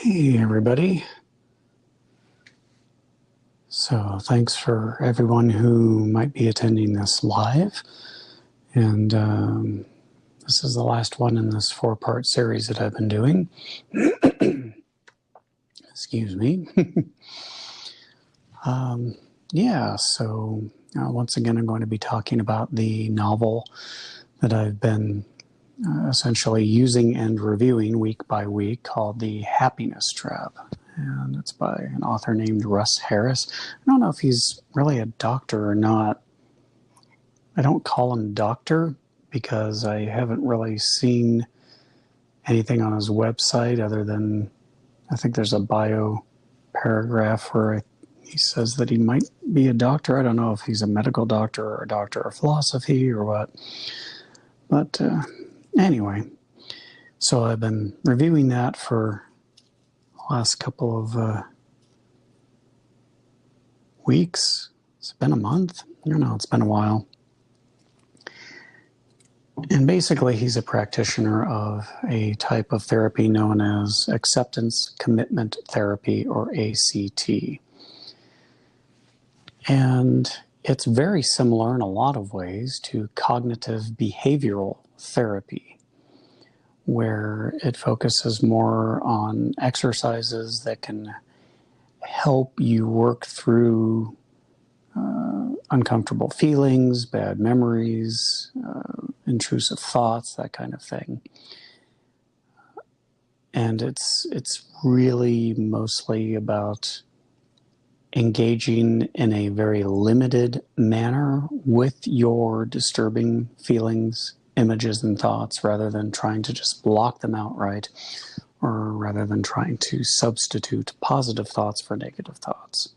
Hey everybody. So thanks for everyone who might be attending this live. And this is the last one in this 4-part series that I've been doing. Excuse me. Once again I'm going to be talking about the novel that I've been essentially using and reviewing week by week, called The Happiness Trap. And it's by an author named Russ Harris. I don't know if he's really a doctor or not. I don't call him doctor because I haven't really seen anything on his website other than, I think there's a bio paragraph where he says that he might be a doctor. I don't know if he's a medical doctor or a doctor of philosophy or what. But anyway, so I've been reviewing that for last couple of weeks. It's been a month. I don't know, it's been a while. And basically he's a practitioner of a type of therapy known as acceptance commitment therapy, or ACT. And it's very similar in a lot of ways to cognitive behavioral therapy, where it focuses more on exercises that can help you work through uncomfortable feelings, bad memories, intrusive thoughts, that kind of thing. And it's really mostly about engaging in a very limited manner with your disturbing feelings, images, and thoughts, rather than trying to just block them outright, or rather than trying to substitute positive thoughts for negative thoughts.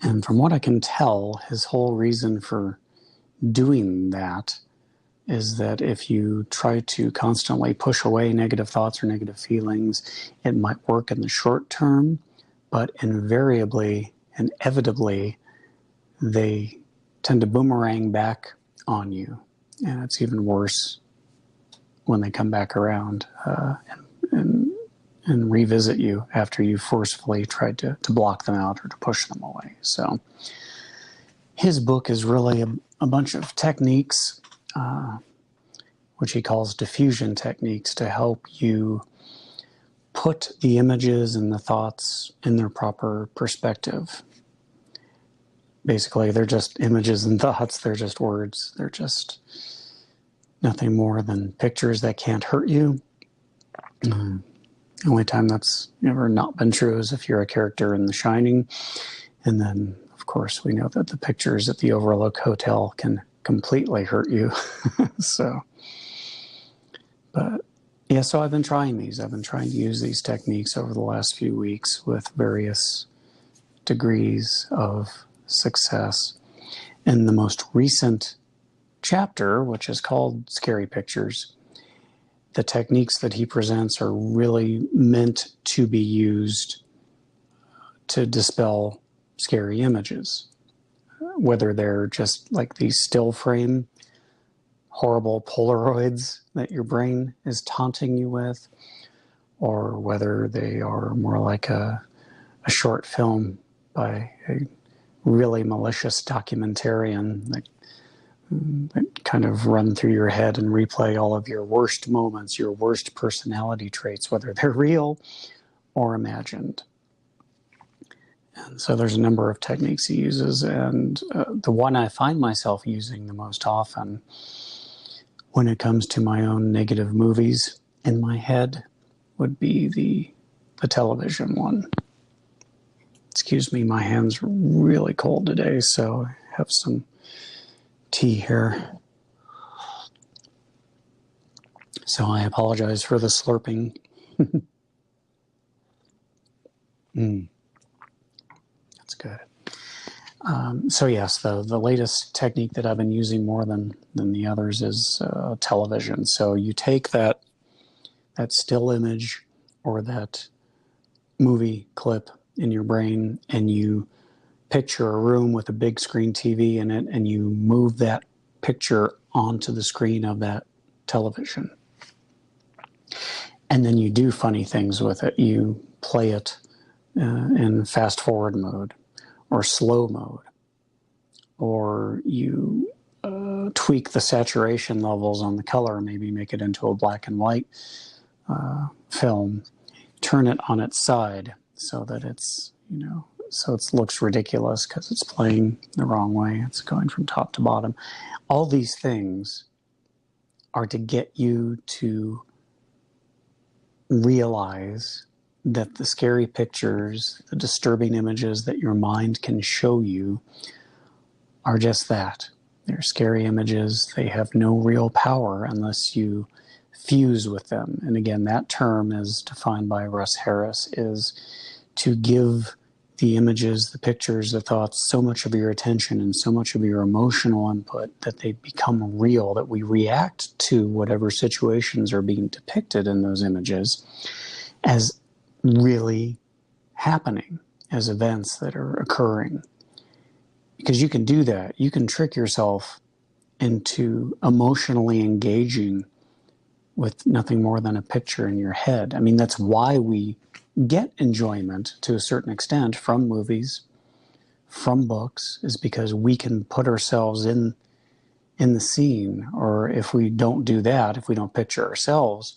And from what I can tell, his whole reason for doing that is that if you try to constantly push away negative thoughts or negative feelings, it might work in the short term, but invariably, inevitably, they tend to boomerang back on you. And it's even worse when they come back around and revisit you after you forcefully tried to block them out or to push them away. So his book is really a bunch of techniques, which he calls diffusion techniques, to help you put the images and the thoughts in their proper perspective. Basically, they're just images and thoughts. They're just words. They're just nothing more than pictures that can't hurt you. The only time that's ever not been true is if you're a character in The Shining. And then, of course, we know that the pictures at the Overlook Hotel can completely hurt you. So I've been trying these. I've been trying to use these techniques over the last few weeks with various degrees of success. In the most recent chapter, which is called Scary Pictures, the techniques that he presents are really meant to be used to dispel scary images, whether they're just like these still frame horrible Polaroids that your brain is taunting you with, or whether they are more like a short film by a really malicious documentarian that kind of run through your head and replay all of your worst moments, your worst personality traits, whether they're real or imagined. And so there's a number of techniques he uses, and the one I find myself using the most often when it comes to my own negative movies in my head would be the television one. Excuse me, my hands are really cold today, so I have some tea here. So I apologize for the slurping. That's good. The latest technique that I've been using more than the others is television. So you take that still image or that movie clip in your brain, and you picture a room with a big screen TV in it, and you move that picture onto the screen of that television. And then you do funny things with it. You play it in fast forward mode or slow mode, or you tweak the saturation levels on the color, maybe make it into a black and white film, turn it on its side so that it's, so it looks ridiculous because it's playing the wrong way. It's going from top to bottom. All these things are to get you to realize that the scary pictures, the disturbing images that your mind can show you are just that. They're scary images. They have no real power unless you fuse with them. And again, that term, as defined by Russ Harris, is to give the images, the pictures, the thoughts so much of your attention and so much of your emotional input that they become real, that we react to whatever situations are being depicted in those images as really happening, as events that are occurring. Because you can do that. You can trick yourself into emotionally engaging with nothing more than a picture in your head. I mean, that's why we get enjoyment to a certain extent from movies, from books, is because we can put ourselves in the scene. Or if we don't do that, if we don't picture ourselves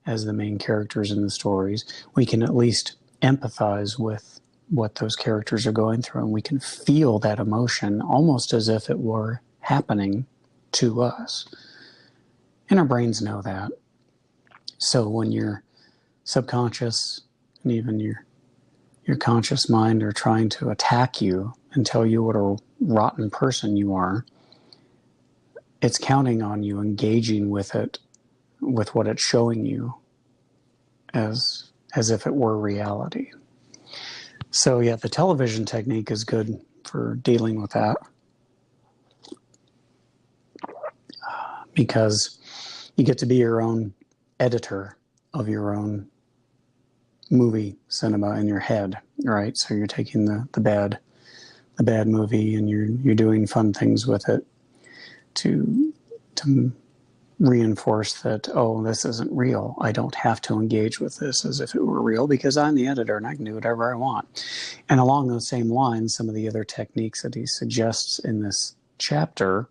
as the main characters in the stories, we can at least empathize with what those characters are going through, and we can feel that emotion almost as if it were happening to us. And our brains know that. So when your subconscious and even your conscious mind are trying to attack you and tell you what a rotten person you are, it's counting on you engaging with it, with what it's showing you as if it were reality. So yeah, the television technique is good for dealing with that, because you get to be your own editor of your own movie cinema in your head, right? So you're taking the bad movie and you're doing fun things with it to reinforce that, oh, this isn't real. I don't have to engage with this as if it were real because I'm the editor and I can do whatever I want. And along those same lines, some of the other techniques that he suggests in this chapter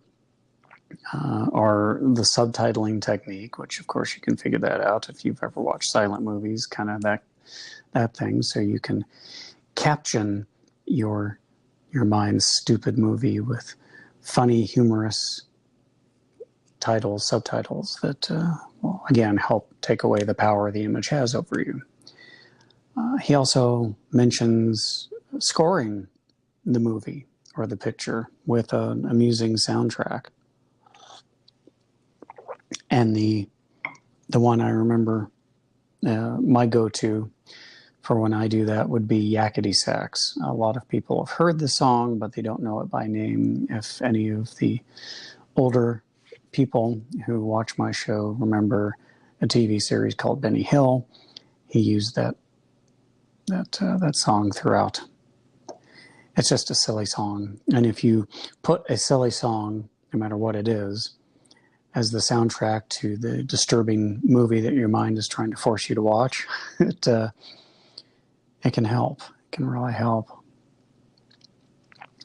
are the subtitling technique, which of course you can figure that out if you've ever watched silent movies, kind of that thing. So you can caption your mind's stupid movie with funny, humorous subtitles that will again help take away the power the image has over you. He also mentions scoring the movie or the picture with an amusing soundtrack. And the one I remember, my go-to for when I do that would be Yakety Sax. A lot of people have heard the song, but they don't know it by name. If any of the older people who watch my show remember a TV series called Benny Hill, he used that song throughout. It's just a silly song. And if you put a silly song, no matter what it is, as the soundtrack to the disturbing movie that your mind is trying to force you to watch, it can help. It can really help.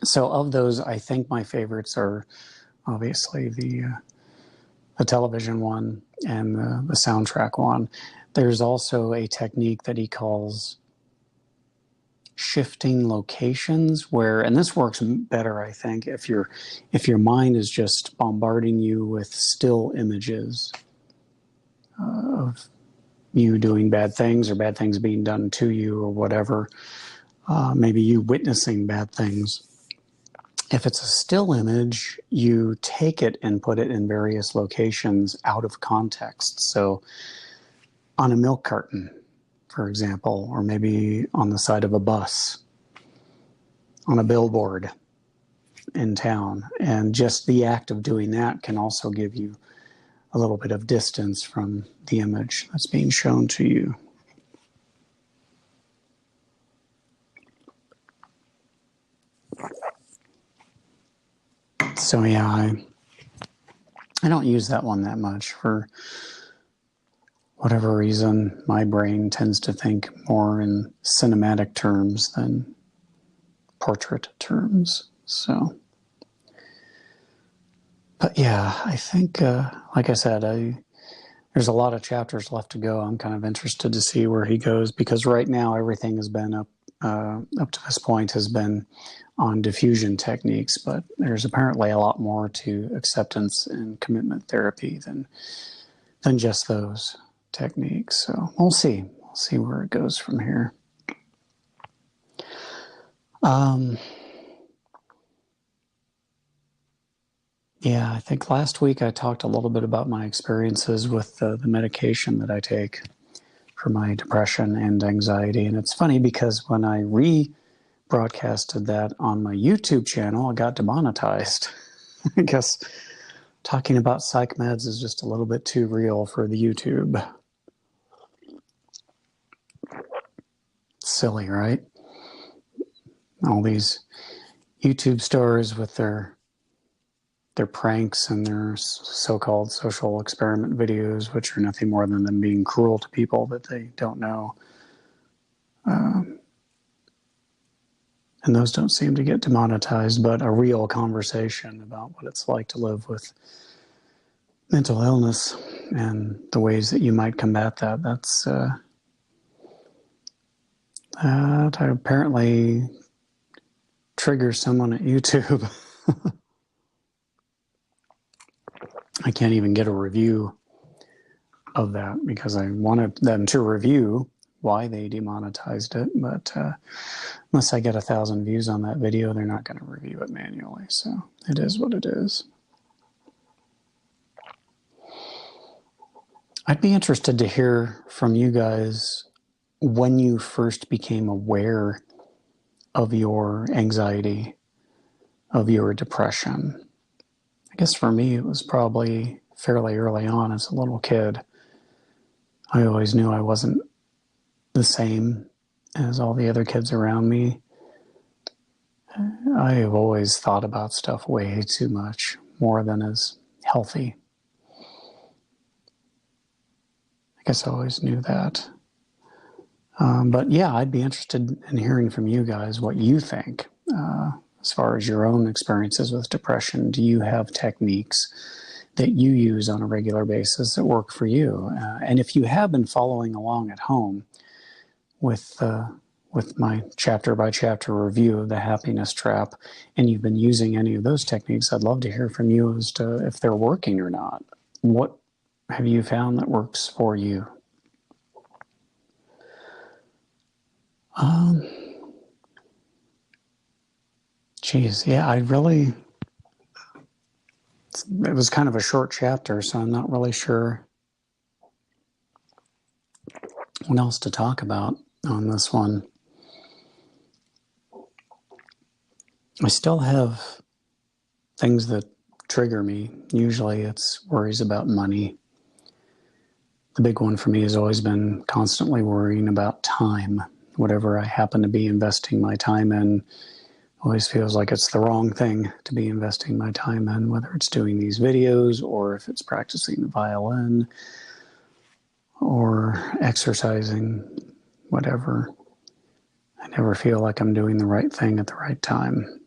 So of those, I think my favorites are obviously the television one and the soundtrack one. There's also a technique that he calls shifting locations, where, and this works better, I think, if your mind is just bombarding you with still images of you doing bad things or bad things being done to you or whatever, maybe you witnessing bad things. If it's a still image, you take it and put it in various locations out of context. So on a milk carton, for example, or maybe on the side of a bus, on a billboard in town. And just the act of doing that can also give you a little bit of distance from the image that's being shown to you. So yeah, I don't use that one that much. For whatever reason, my brain tends to think more in cinematic terms than portrait terms. So, but yeah, I think, like I said, there's a lot of chapters left to go. I'm kind of interested to see where he goes, because right now everything has been up to this point has been on diffusion techniques, but there's apparently a lot more to acceptance and commitment therapy than just those techniques. So we'll see. We'll see where it goes from here. Yeah, I think last week I talked a little bit about my experiences with the medication that I take for my depression and anxiety. And it's funny because when I rebroadcasted that on my YouTube channel, I got demonetized. I guess talking about psych meds is just a little bit too real for the YouTube. Silly, right? All these YouTube stars with their pranks and their so-called social experiment videos, which are nothing more than them being cruel to people that they don't know. And those don't seem to get demonetized, but a real conversation about what it's like to live with mental illness and the ways that you might combat that, that apparently triggers someone at YouTube. I can't even get a review of that because I wanted them to review why they demonetized it, but unless I get 1,000 views on that video, they're not going to review it manually, so it is what it is. I'd be interested to hear from you guys when you first became aware of your anxiety, of your depression. I guess for me, it was probably fairly early on as a little kid. I always knew I wasn't the same as all the other kids around me. I have always thought about stuff way too much, more than is healthy. I guess I always knew that. But yeah, I'd be interested in hearing from you guys what you think. As far as your own experiences with depression, do you have techniques that you use on a regular basis that work for you? And if you have been following along at home with my chapter-by-chapter review of the happiness trap, and you've been using any of those techniques, I'd love to hear from you as to if they're working or not. What have you found that works for you? Geez, yeah, it was kind of a short chapter, so I'm not really sure what else to talk about on this one. I still have things that trigger me. Usually it's worries about money. The big one for me has always been constantly worrying about time. Whatever I happen to be investing my time in always feels like it's the wrong thing to be investing my time in, whether it's doing these videos or if it's practicing the violin or exercising, whatever. I never feel like I'm doing the right thing at the right time.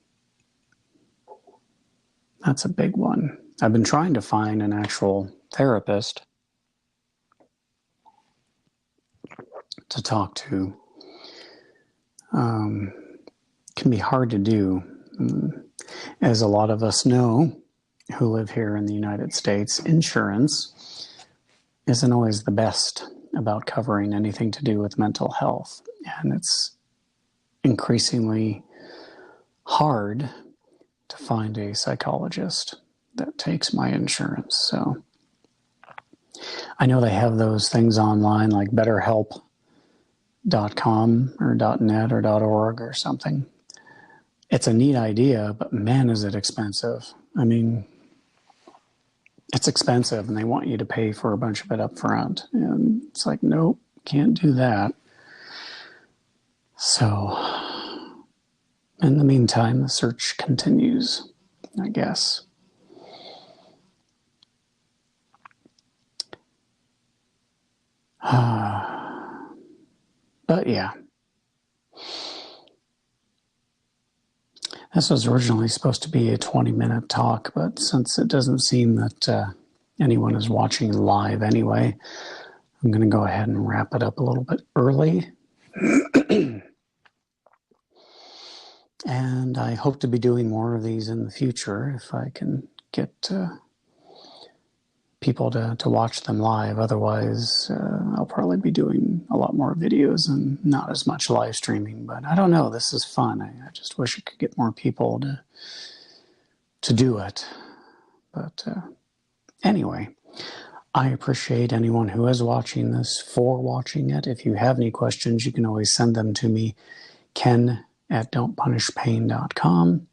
That's a big one. I've been trying to find an actual therapist to talk to. Can be hard to do. As a lot of us know who live here in the United States, insurance isn't always the best about covering anything to do with mental health. And it's increasingly hard to find a psychologist that takes my insurance. So I know they have those things online like BetterHelp.com or .net or .org or something. It's a neat idea, but man, is it expensive. I mean, it's expensive and they want you to pay for a bunch of it up front. And it's like, nope, can't do that. So in the meantime, the search continues, I guess. But yeah. This was originally supposed to be a 20-minute talk, but since it doesn't seem that anyone is watching live anyway, I'm going to go ahead and wrap it up a little bit early. And I hope to be doing more of these in the future if I can get people to watch them live. Otherwise, I'll probably be doing a lot more videos and not as much live streaming. But I don't know. This is fun. I just wish I could get more people to do it. But anyway, I appreciate anyone who is watching this for watching it. If you have any questions, you can always send them to me, ken@DontPunishPain.com.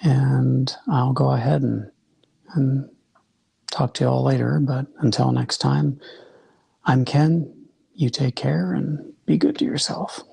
And I'll go ahead and talk to you all later, but until next time, I'm Ken. You take care and be good to yourself.